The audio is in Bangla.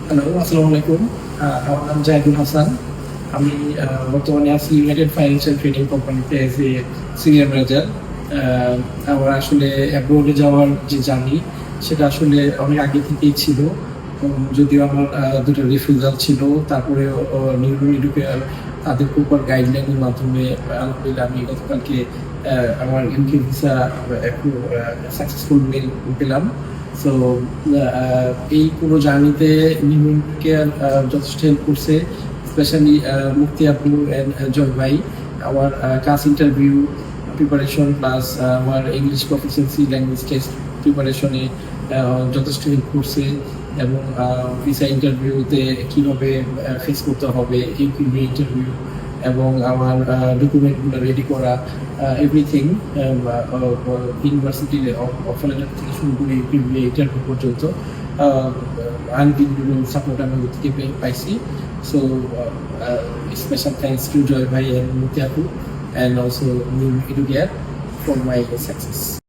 হ্যালো, আসসালামু আলাইকুম। আমার নাম জাহিদুল হাসান। আমি বর্তমানে আছি ইউনাইটেড ফাইন্যান্সিয়াল ট্রেডিং কোম্পানিতে অ্যাজ এ সিনিয়র ম্যানেজার। আ আমার আসলে অ্যাব্রোডে যাওয়ার যে জার্নি, সেটা আসলে অনেক আগে থেকেই ছিল। যদিও আমার ২ টা রিফিউজাল ছিল। তারপরেও নিউ এডুকেয়ার তাদের প্রপার গাইডলাইনের মাধ্যমে আলহামদুলিল্লাহ আমি গতকালকে আমার ইউকে ভিসা একটু সাকসেসফুল মেইল পেলাম। সো এই পুরো জার্নিতে নিউন কেয়ার যথেষ্ট হেল্প করছে। স্পেশালি মুক্তি আপু অ্যান্ড জয় ভাই। আমার ক্লাস ইন্টারভিউ প্রিপারেশন প্লাস আমার ইংলিশ প্রফিসিয়েন্সি ল্যাঙ্গুয়েজ টেস্ট প্রিপারেশনে যথেষ্ট হেল্প করছে এবং ভিসা ইন্টারভিউতে কীভাবে ফেস করতে হবে এই ইন্টারভিউ এবং আমার ডকুমেন্টগুলো রেডি করা এভরিথিং ইউনিভার্সিটির অফার লেটার থেকে শুরু করে ইন্টারভিউ পর্যন্ত আনবিলিভেবল সাপোর্ট আমি ওদের থেকে পাইছি। সো স্পেশাল থ্যাঙ্কস টু জয় ভাই অ্যান্ড মুতি আপু and also new educare for my success.